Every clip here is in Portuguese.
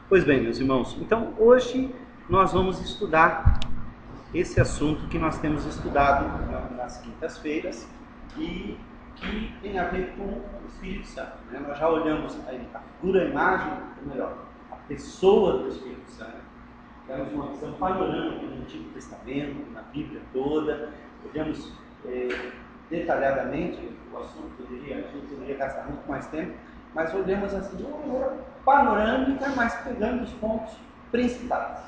Pois bem, meus irmãos, então hoje nós vamos estudar esse assunto que nós temos estudado nas quintas-feiras e que tem a ver com o Espírito Santo, né? Nós já olhamos a figura, a imagem, ou melhor, a pessoa do Espírito Santo. Temos uma visão panorâmica no Antigo Testamento, na Bíblia toda, olhamos detalhadamente o assunto, a gente poderia gastar muito mais tempo, mas olhamos assim de uma maneira panorâmica, mas pegando os pontos principais.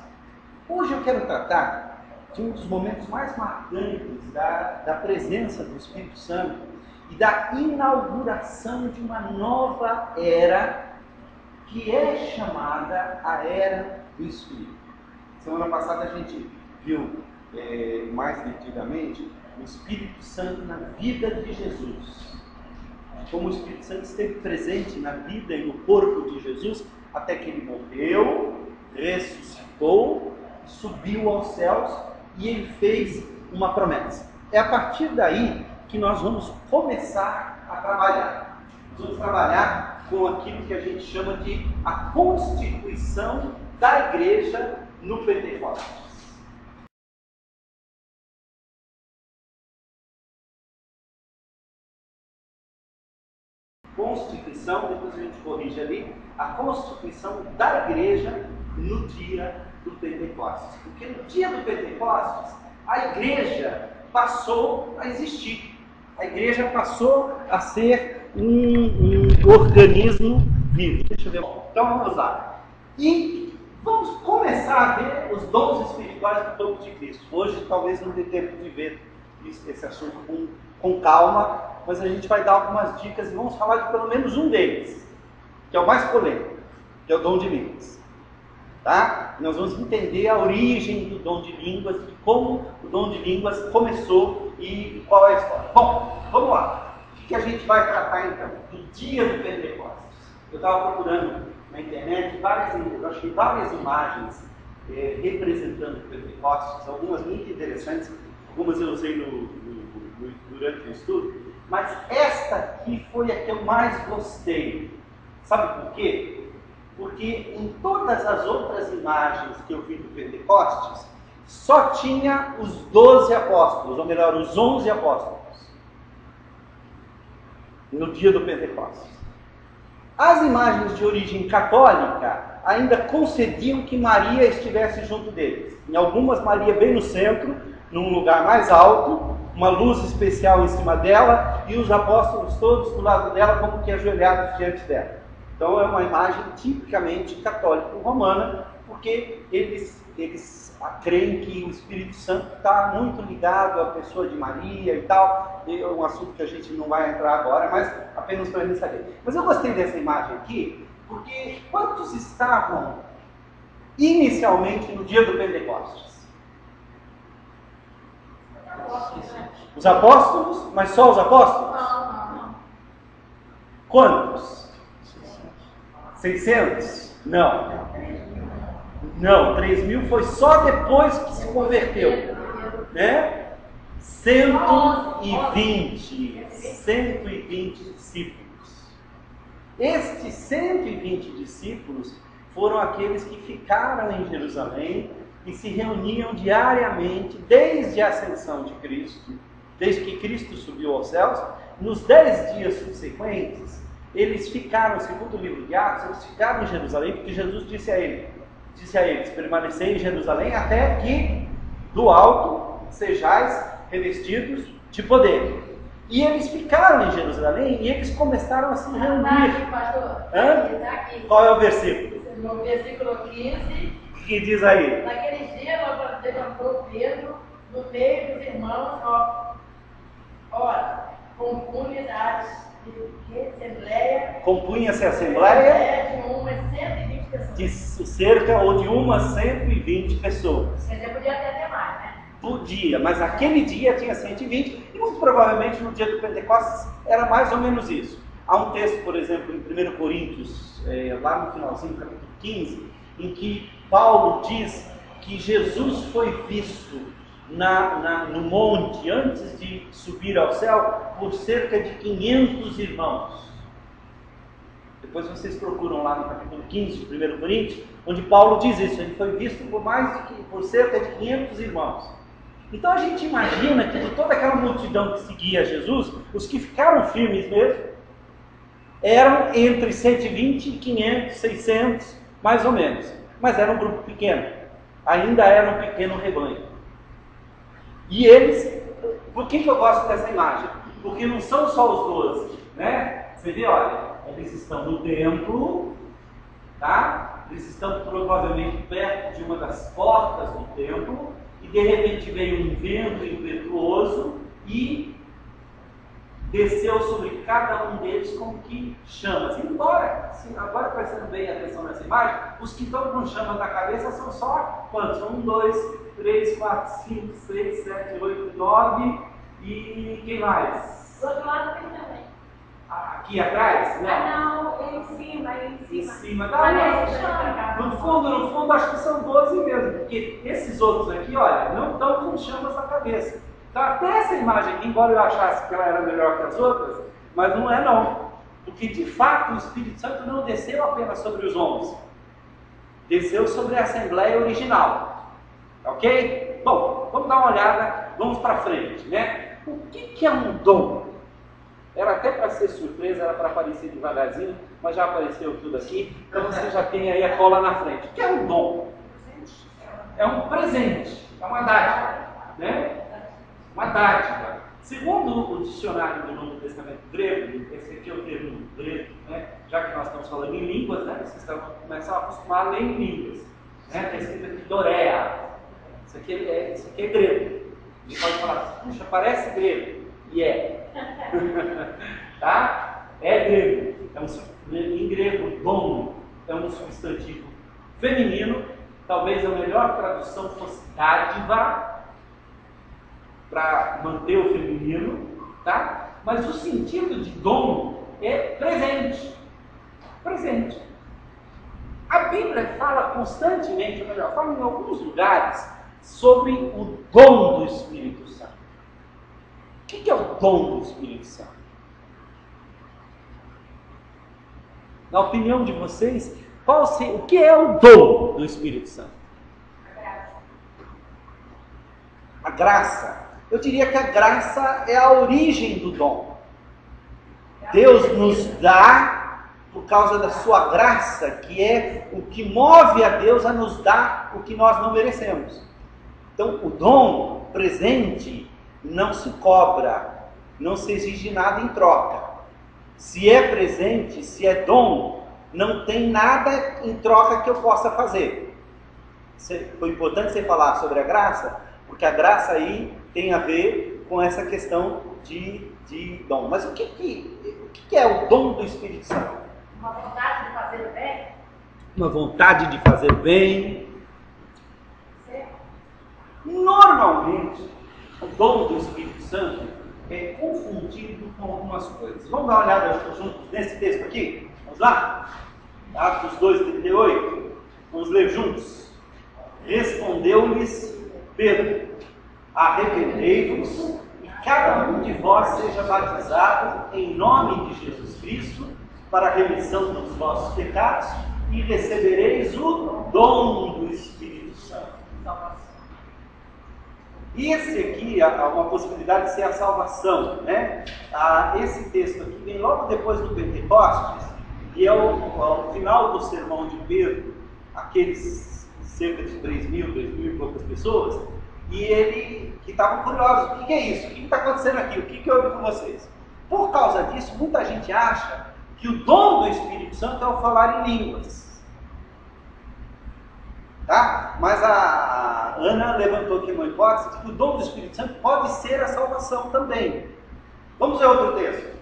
Hoje eu quero tratar de um dos momentos mais marcantes da presença do Espírito Santo e da inauguração de uma nova era, que é chamada a Era do Espírito. Semana passada a gente viu mais detidamente o Espírito Santo na vida de Jesus. Como o Espírito Santo esteve presente na vida e no corpo de Jesus, até que ele morreu, ressuscitou, subiu aos céus e ele fez uma promessa. É a partir daí que nós vamos começar a trabalhar. Nós vamos trabalhar com aquilo que a gente chama de a constituição da igreja no Pentecostes. Constituição, depois a gente corrige ali, a constituição da igreja no dia do Pentecostes. Porque no dia do Pentecostes, a igreja passou a existir. A igreja passou a ser um organismo vivo. Deixa eu ver. Então vamos lá. E vamos começar a ver os dons espirituais do corpo de Cristo. Hoje talvez não dê tempo de ver esse assunto com calma, mas a gente vai dar algumas dicas e vamos falar de pelo menos um deles, que é o mais polêmico, que é o dom de línguas. Tá? Nós vamos entender a origem do dom de línguas, de como o dom de línguas começou e qual é a história. Bom, vamos lá. O que a gente vai tratar então? Do dia do Pentecostes. Eu estava procurando na internet várias imagens representando o Pentecostes, algumas muito interessantes, algumas eu usei durante o estudo, mas esta aqui foi a que eu mais gostei. Sabe por quê? Porque em todas as outras imagens que eu vi do Pentecostes, só tinha os 12 apóstolos, ou melhor, os 11 apóstolos, no dia do Pentecostes. As imagens de origem católica ainda concediam que Maria estivesse junto deles. Em algumas, Maria bem no centro, num lugar mais alto, uma luz especial em cima dela, e os apóstolos todos do lado dela, como que ajoelhados diante dela. Então é uma imagem tipicamente católico-romana, porque eles creem que o Espírito Santo está muito ligado à pessoa de Maria e tal. É um assunto que a gente não vai entrar agora, mas apenas para a gente saber. Mas eu gostei dessa imagem aqui, porque quantos estavam inicialmente no dia do Pentecostes? Os apóstolos? Mas só os apóstolos? Não. Quantos? 600? Não. Não, 3.000 foi só depois que se converteu, né? 120 discípulos. Estes 120 discípulos foram aqueles que ficaram em Jerusalém e se reuniam diariamente desde a ascensão de Cristo, desde que Cristo subiu aos céus. Nos 10 dias subsequentes, eles ficaram, segundo o livro de Atos, eles ficaram em Jerusalém, porque Jesus disse a eles, permanecei em Jerusalém até que do alto sejais revestidos de poder. E eles ficaram em Jerusalém e eles começaram a se reunir. Pastor, Qual é o versículo? No versículo 15, O que diz aí? naquele dia levantou Pedro no meio dos irmãos, ora, Compunha-se a assembleia de umas 120 pessoas. de cerca ou de umas 120 pessoas. Quer dizer, podia até ter mais, né? Podia, mas aquele dia tinha 120 e muito provavelmente no dia do Pentecostes era mais ou menos isso. Há um texto, por exemplo, em 1 Coríntios, lá no finalzinho, capítulo 15, em que Paulo diz que Jesus foi visto no monte, antes de subir ao céu, por cerca de 500 irmãos. Depois vocês procuram lá no capítulo 15 de 1 Coríntios, onde Paulo diz isso. Ele foi visto por cerca de 500 irmãos. Então a gente imagina que de toda aquela multidão que seguia Jesus, os que ficaram firmes mesmo, eram entre 120, 500, 600, mais ou menos. Mas era um grupo pequeno. Ainda era um pequeno rebanho. E eles, por que eu gosto dessa imagem? Porque não são só os 12, né? Você vê, olha, eles estão no templo, tá? Eles estão provavelmente perto de uma das portas do templo, e de repente veio um vento impetuoso e desceu sobre cada um deles como que chamas. Embora, assim, agora prestando bem atenção nessa imagem, os que estão com chamas na cabeça são só quantos? 1, 2, 3, 4, 5, 6, 7, 8, 9 e quem mais? Do outro lado tem também. Aqui atrás? Não, em cima. Em cima, no fundo, acho que são 12 mesmo, porque esses outros aqui, olha, não estão com chamas na cabeça. Então, até essa imagem aqui, embora eu achasse que ela era melhor que as outras, mas não é não. Porque, de fato, o Espírito Santo não desceu apenas sobre os 11. Desceu sobre a Assembleia original. Ok? Bom, vamos dar uma olhada, vamos para frente, né? O que é um dom? Era até para ser surpresa, era para aparecer devagarzinho, mas já apareceu tudo aqui, então você já tem aí a cola na frente. O que é um dom? É um presente, é uma dádiva, né? Uma dádiva. Segundo o dicionário do Novo Testamento grego, esse aqui é o termo grego, né? Já que nós estamos falando em línguas, né? Vocês começam a acostumar a ler em línguas. Né? Está escrito aqui Dorea. Isso aqui é grego. Você pode falar, puxa, parece grego. E é. Tá? É grego. Em grego, dom é um substantivo feminino. Talvez a melhor tradução fosse dádiva, para manter o feminino, tá? Mas o sentido de dom é presente. Presente. A Bíblia fala constantemente, ou melhor, fala em alguns lugares, sobre o dom do Espírito Santo. O que é o dom do Espírito Santo? Na opinião de vocês, o que é o dom do Espírito Santo? A graça. Eu diria que a graça é a origem do dom. Deus nos dá por causa da sua graça, que é o que move a Deus a nos dar o que nós não merecemos. Então, o dom presente não se cobra, não se exige nada em troca. Se é presente, se é dom, não tem nada em troca que eu possa fazer. Foi importante você falar sobre a graça, porque a graça aí tem a ver com essa questão de dom. Mas o que é o dom do Espírito Santo? Uma vontade de fazer o bem. Uma vontade de fazer bem. Normalmente, o dom do Espírito Santo é confundido com algumas coisas. Vamos dar uma olhada juntos nesse texto aqui? Vamos lá? Atos 2:38. Vamos ler juntos. Respondeu-lhes Pedro: arrependei-vos e cada um de vós seja batizado em nome de Jesus Cristo para a remissão dos vossos pecados e recebereis o dom do Espírito Santo. E esse aqui há uma possibilidade de ser a salvação, né? Esse texto aqui vem logo depois do Pentecostes, e é o final do sermão de Pedro, aqueles cerca de 3.000 e poucas pessoas, e ele que estavam curiosos, o que é isso? O que está acontecendo aqui? O que houve com vocês? Por causa disso, muita gente acha que o dom do Espírito Santo é o falar em línguas. Tá? Mas a Ana levantou aqui uma hipótese de que o dom do Espírito Santo pode ser a salvação também. Vamos ver outro texto.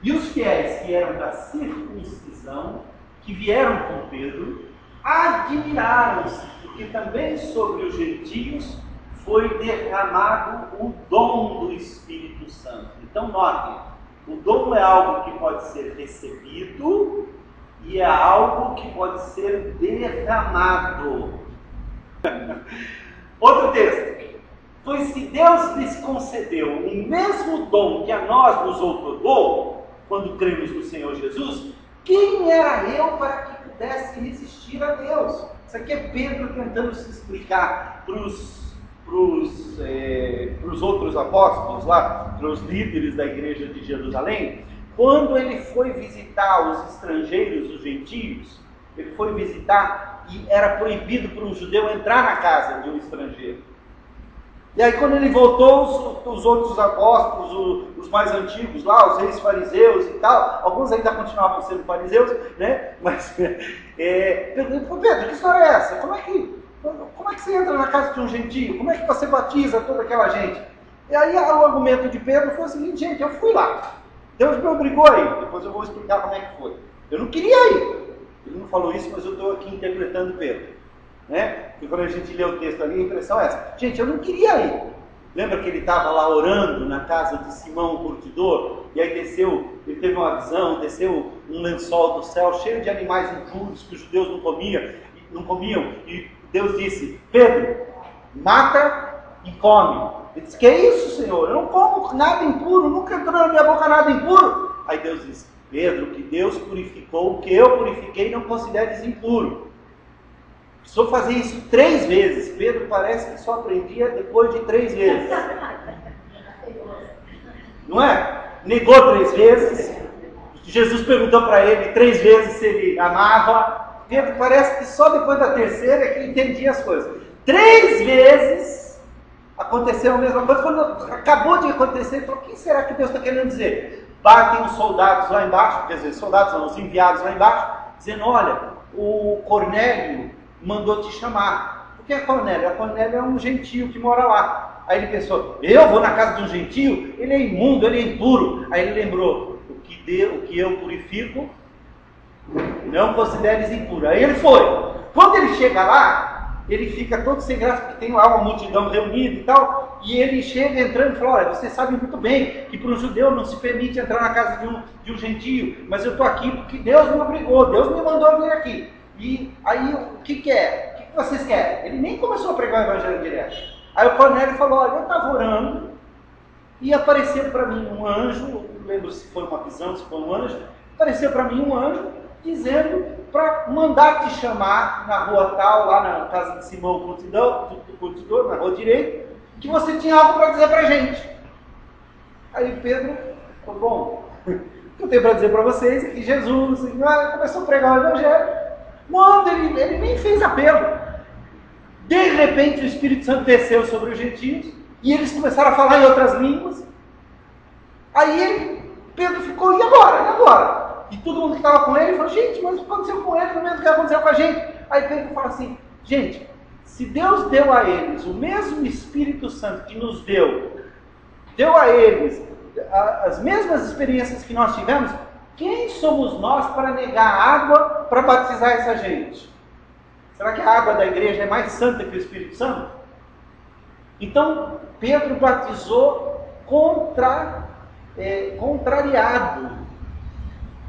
E os fiéis que eram da circuncisão, que vieram com Pedro, admiraram-se, porque também sobre os gentios foi derramado o dom do Espírito Santo. Então notem, o dom é algo que pode ser recebido e é algo que pode ser derramado. Outro texto. Pois se Deus lhes concedeu o mesmo dom que a nós nos outorgou, quando cremos no Senhor Jesus, Quem era eu para que pudesse resistir a Deus? Isso aqui é Pedro tentando se explicar para os outros apóstolos lá, para os líderes da igreja de Jerusalém. Quando ele foi visitar os estrangeiros, os gentios, ele foi visitar e era proibido para um judeu entrar na casa de um estrangeiro. E aí quando ele voltou, os outros apóstolos, os mais antigos lá, os ex-fariseus e tal, alguns ainda continuavam sendo fariseus, né? Mas perguntou: Pedro, que história é essa? Como é que você entra na casa de um gentio? Como é que você batiza toda aquela gente? E aí o argumento de Pedro foi o seguinte: gente, eu fui lá, Deus me obrigou a ir, depois eu vou explicar como é que foi. Eu não queria ir. Ele não falou isso, mas eu estou aqui interpretando Pedro. Né? E quando a gente lê o texto ali, a impressão é essa: gente, eu não queria ir. Lembra que ele estava lá orando na casa de Simão o curtidor? E aí desceu, ele teve uma visão, desceu um lençol do céu cheio de animais impuros que os judeus não comiam. E Deus disse: Pedro, mata e come. Ele disse: que é isso, Senhor? Eu não como nada impuro, nunca entrou na minha boca nada impuro. Aí Deus disse: Pedro, que Deus purificou, o que eu purifiquei, não consideres impuro. Precisou fazer isso 3 vezes. Pedro parece que só aprendia depois de 3 vezes. Não é? Negou 3 vezes. Jesus perguntou para ele 3 vezes se ele amava. Pedro parece que só depois da 3ª é que entendia as coisas. 3 vezes aconteceu a mesma coisa. Quando acabou de acontecer, ele falou: o que será que Deus está querendo dizer? Batem os soldados lá embaixo, quer dizer, soldados não, os enviados lá embaixo, dizendo: olha, o Cornélio mandou te chamar. O que é Cornélio? A Cornélio é um gentio que mora lá. Aí ele pensou: eu vou na casa de um gentio? Ele é imundo, ele é impuro. Aí ele lembrou: o que eu purifico, não consideres impuro. Aí ele foi. Quando ele chega lá, ele fica todo sem graça, porque tem lá uma multidão reunida e tal, e ele chega entrando e fala: olha, vocês sabem muito bem que para um judeu não se permite entrar na casa de um gentio, mas eu estou aqui porque Deus me obrigou, Deus me mandou vir aqui. E aí, o que é? O que vocês querem? Ele nem começou a pregar o evangelho direto. Aí o Cornélio falou: olha, eu estava orando e apareceu para mim um anjo, não lembro se foi uma visão, se foi um anjo, apareceu para mim um anjo dizendo para mandar te chamar na rua tal, lá na casa de Simão o curtidor, na rua direita, que você tinha algo para dizer para a gente. Aí Pedro falou: bom, o que eu tenho para dizer para vocês é que Jesus começou a pregar o evangelho. Quando ele nem fez apelo, de repente o Espírito Santo desceu sobre os gentios e eles começaram a falar em outras línguas. Aí Pedro ficou: e agora? E agora? E todo mundo que estava com ele falou: gente, mas o que aconteceu com ele não é o mesmo que aconteceu com a gente. Aí Pedro fala assim: gente, se Deus deu a eles o mesmo Espírito Santo que nos deu a eles as mesmas experiências que nós tivemos, quem somos nós para negar água para batizar essa gente? Será que a água da igreja é mais santa que o Espírito Santo? Então, Pedro batizou contrariado.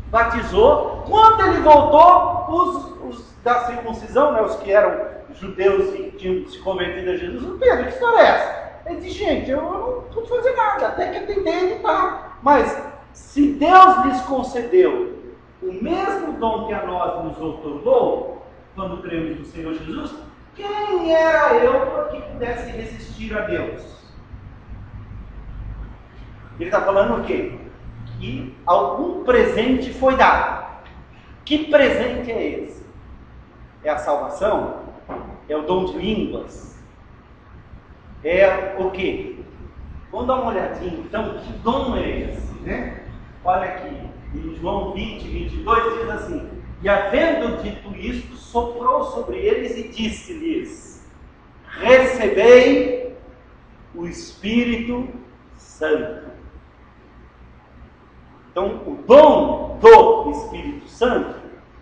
Batizou. Quando ele voltou, os da circuncisão, né, os que eram judeus e tinham se convertido a Jesus, Pedro, que história é essa? Ele disse: gente, eu não pude fazer nada, até que atendei e tal. Mas se Deus lhes concedeu o mesmo dom que a nós nos outorgou, quando cremos no Senhor Jesus, quem era eu para que pudesse resistir a Deus? Ele está falando o quê? Que algum presente foi dado. Que presente é esse? É a salvação? É o dom de línguas? É o quê? Vamos dar uma olhadinha então, que dom é esse, né? Olha aqui, em João 20, 22 diz assim: e havendo dito isto, soprou sobre eles e disse-lhes: recebei o Espírito Santo. Então, o dom do Espírito Santo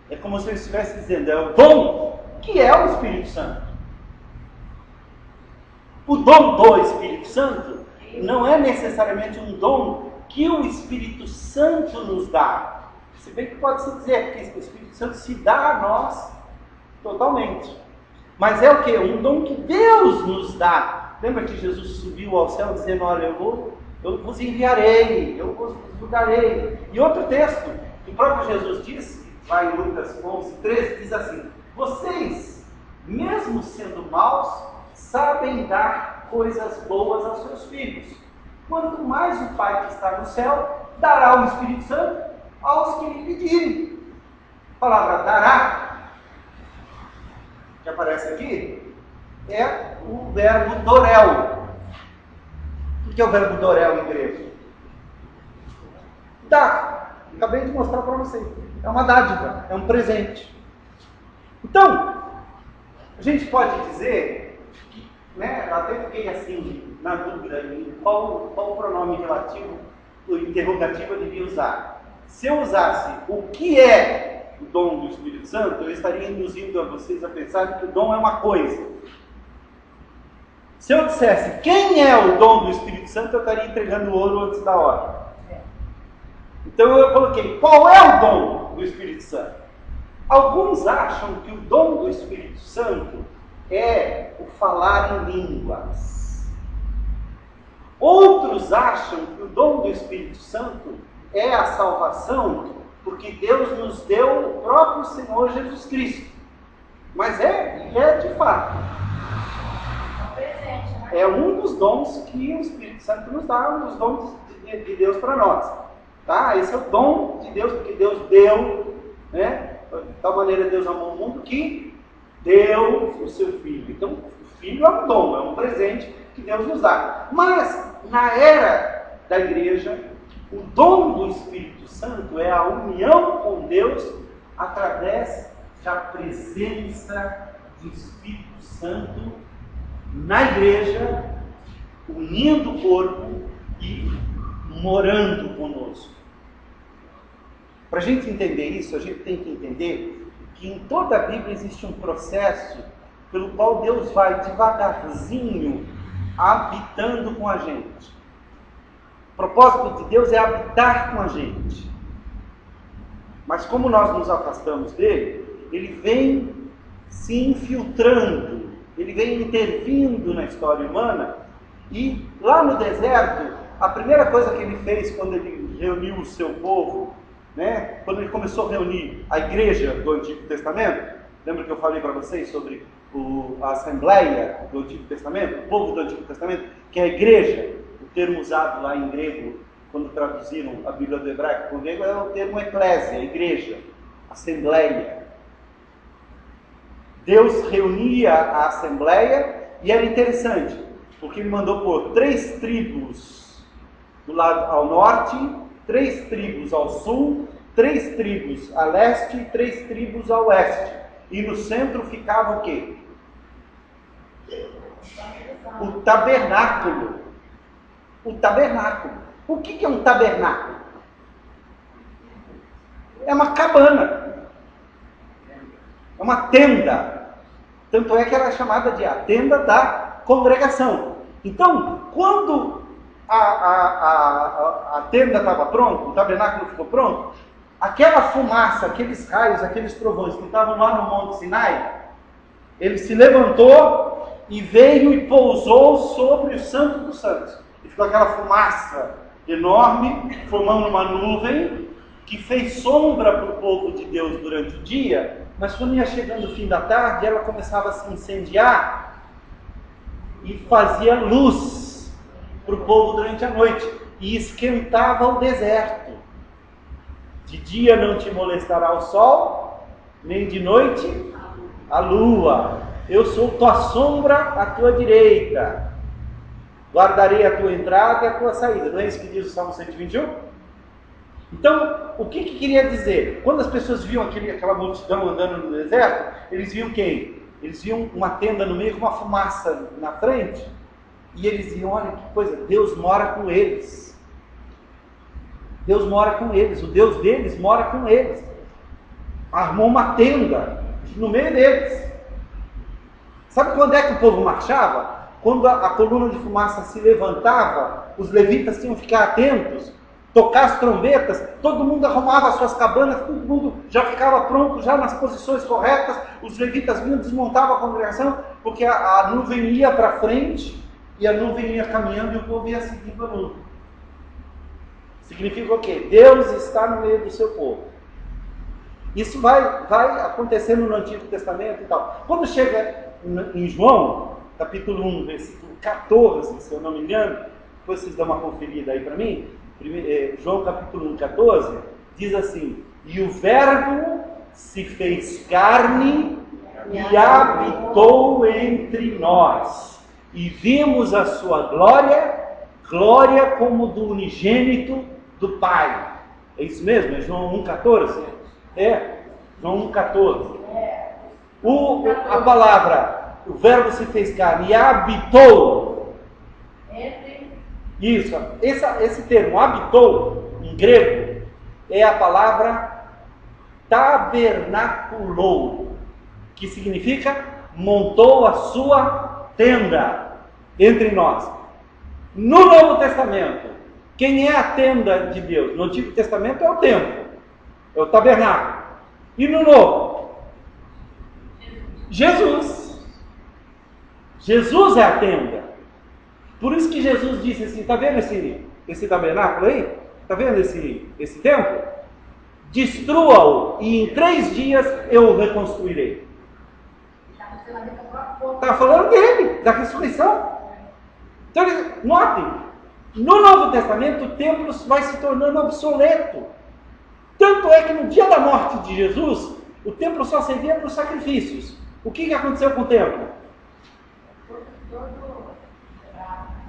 é como se eu estivesse dizendo, é o dom que é o Espírito Santo. O dom do Espírito Santo não é necessariamente um dom que o Espírito Santo nos dá. Se bem que pode-se dizer que o Espírito Santo se dá a nós totalmente. Mas é o quê? Um dom que Deus nos dá. Lembra que Jesus subiu ao céu dizendo: olha, eu vos enviarei, eu vos darei. E outro texto, que o próprio Jesus disse, lá em Lucas 11:13, diz assim: vocês, mesmo sendo maus, sabem dar coisas boas aos seus filhos. Quanto mais o Pai que está no céu dará o Espírito Santo aos que lhe pedirem. A palavra dará, que aparece aqui, é o verbo dorel. O que é o verbo dorel em grego? Dar. Acabei de mostrar para vocês. É uma dádiva, é um presente. Então, a gente pode dizer que, né, eu até fiquei assim, na dúvida em qual pronome relativo, o interrogativo eu devia usar. Se eu usasse o que é o dom do Espírito Santo, eu estaria induzindo a vocês a pensar que o dom é uma coisa. Se eu dissesse quem é o dom do Espírito Santo, eu estaria entregando o ouro antes da hora. Então eu coloquei, qual é o dom do Espírito Santo? Alguns acham que o dom do Espírito Santo é o falar em línguas. Outros acham que o dom do Espírito Santo é a salvação, porque Deus nos deu o próprio Senhor Jesus Cristo. Mas é de fato. É um dos dons que o Espírito Santo nos dá, um dos dons de Deus para nós. Tá? Esse é o dom de Deus, porque Deus deu, né? De tal maneira Deus amou o mundo que deu o seu Filho. Então, o Filho é um dom, é um presente que Deus nos dá. Mas, na era da igreja, o dom do Espírito Santo é a união com Deus através da presença do Espírito Santo na igreja, unindo o corpo e morando conosco. Para a gente entender isso, a gente tem que entender que em toda a Bíblia existe um processo pelo qual Deus vai devagarzinho habitando com a gente. O propósito de Deus é habitar com a gente. Mas como nós nos afastamos dele, ele vem se infiltrando, ele vem intervindo na história humana. E lá no deserto, a primeira coisa que ele fez quando ele reuniu o seu povo, né, quando ele começou a reunir a igreja do Antigo Testamento, lembra que eu falei para vocês sobre a Assembleia do Antigo Testamento, o povo do Antigo Testamento, que é a igreja, o termo usado lá em grego, quando traduziram a Bíblia do hebraico para o grego, é o termo eclésia, igreja, assembleia. Deus reunia a assembleia e era interessante, porque ele mandou pôr 3 tribos do lado ao norte, 3 tribos ao sul, 3 tribos a leste e 3 tribos a oeste. E no centro ficava o quê? O tabernáculo. O tabernáculo. O que é um tabernáculo? É uma cabana. É uma tenda. Tanto é que era chamada de a tenda da congregação. Então, quando a tenda estava pronta, o tabernáculo ficou pronto, aquela fumaça, aqueles raios, aqueles trovões que estavam lá no Monte Sinai, ele se levantou e veio e pousou sobre o Santo dos Santos. E ficou aquela fumaça enorme, formando uma nuvem, que fez sombra para o povo de Deus durante o dia, mas quando ia chegando o fim da tarde, ela começava a se incendiar e fazia luz para o povo durante a noite, e esquentava o deserto. De dia não te molestará o sol, nem de noite a lua. Eu sou tua sombra à tua direita. Guardarei a tua entrada e a tua saída. Não é isso que diz o Salmo 121? Então, o que queria dizer? Quando as pessoas viam aquela multidão andando no deserto, eles viam quem? Eles viam uma tenda no meio com uma fumaça na frente. E eles diziam, olha que coisa, Deus mora com eles. Deus mora com eles, o Deus deles mora com eles. Armou uma tenda no meio deles. Sabe quando é que o povo marchava? Quando a coluna de fumaça se levantava, os levitas tinham que ficar atentos, tocar as trombetas, todo mundo arrumava as suas cabanas, todo mundo já ficava pronto, já nas posições corretas, os levitas vinham, desmontavam a congregação, porque a nuvem ia para frente, e a nuvem ia caminhando e o povo ia seguindo a nuvem. Significa o quê? Deus está no meio do seu povo. Isso vai acontecendo no Antigo Testamento e tal. Quando chega em João, capítulo 1, versículo 14, se eu não me engano, depois vocês dão uma conferida aí para mim, João capítulo 1, 14, diz assim: e o Verbo se fez carne e habitou entre nós, e vimos a sua glória como do unigênito do Pai. É isso mesmo? É João 1,14? É, João 1,14. A palavra, o Verbo se fez carne e habitou. Isso, esse termo, habitou, em grego, é a palavra tabernaculou, que significa montou a sua tenda entre nós. No Novo Testamento, quem é a tenda de Deus? No Antigo Testamento é o templo, é o tabernáculo. E no Novo? Jesus. Jesus é a tenda. Por isso que Jesus disse assim: está vendo esse tabernáculo aí? Está vendo esse templo? Destrua-o e em 3 dias eu o reconstruirei. Está falando dele, da ressurreição. Então, notem, no Novo Testamento o templo vai se tornando obsoleto. Tanto é que no dia da morte de Jesus, o templo só servia para os sacrifícios. O que aconteceu com o templo?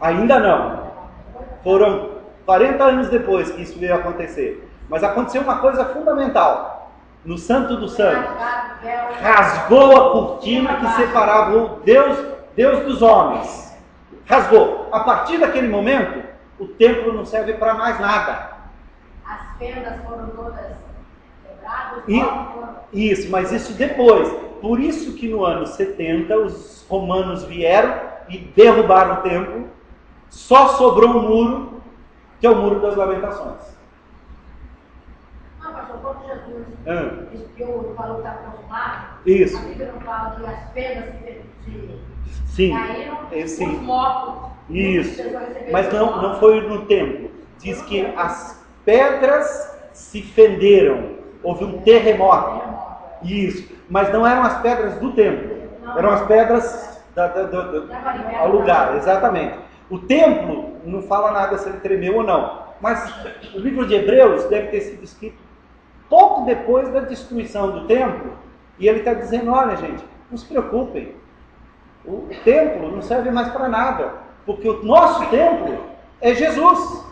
Ainda não. Foram 40 anos depois que isso veio acontecer. Mas aconteceu uma coisa fundamental. No Santo dos Santos, rasgou a cortina que separava o Deus dos homens. Rasgou. A partir daquele momento, o templo não serve para mais nada. As fendas foram todas quebradas. Isso, mas isso depois. Por isso que no ano 70 os romanos vieram e derrubaram o templo. Só sobrou um muro, que é o Muro das Lamentações. Pastor, quando Jesus disse que o falou que está consumado, isso. A Bíblia não fala que as penas sim. caíram, sim. Os mortos. Isso. Mas não foi no templo. Diz que as pedras se fenderam. Houve um terremoto. Isso. Mas não eram as pedras do templo. Eram as pedras ao lugar. Exatamente. O templo não fala nada se ele tremeu ou não. Mas o livro de Hebreus deve ter sido escrito pouco depois da destruição do templo. E ele está dizendo: olha, gente, não se preocupem. O templo não serve mais para nada. Porque o nosso templo é Jesus.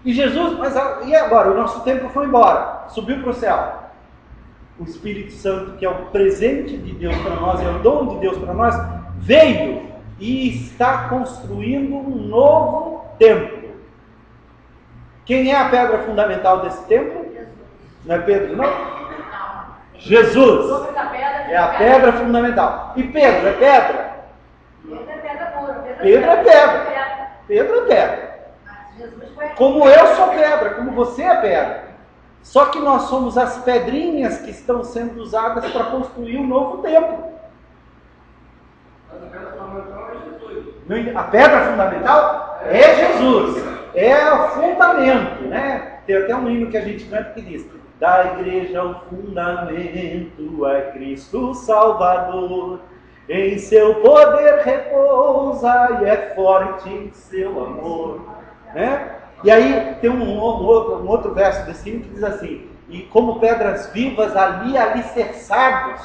E Jesus, e agora? O nosso templo foi embora. Subiu para o céu. O Espírito Santo, que é o presente de Deus para nós, é o dom de Deus para nós, veio e está construindo um novo templo. Quem é a pedra fundamental desse templo? Não é Pedro, não? Jesus é a pedra fundamental. E Pedro é pedra? Pedro é pedra pura. Pedro é pedra. Pedro é pedra. Como eu sou pedra, como você é pedra. Só que nós somos as pedrinhas que estão sendo usadas para construir um novo templo. A pedra fundamental é Jesus. É o fundamento, né? Tem até um hino que a gente canta que diz: da igreja o fundamento é Cristo Salvador, em seu poder repousa e é forte em seu amor, né? E aí tem um outro verso desse hino que diz assim: e como pedras vivas ali alicerçados,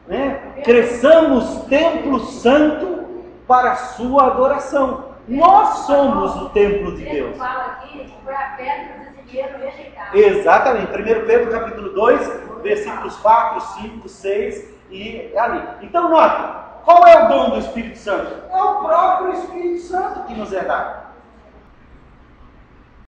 né? Cresçamos templo santo para a sua adoração. Nós somos o templo de Deus. Ele fala aqui que foi a pedra que dinheiro rejeitado. Exatamente. 1 Pedro capítulo 2, versículos 4, 5, 6 e ali. Então note, qual é o dom do Espírito Santo? É o próprio Espírito Santo que nos é dado.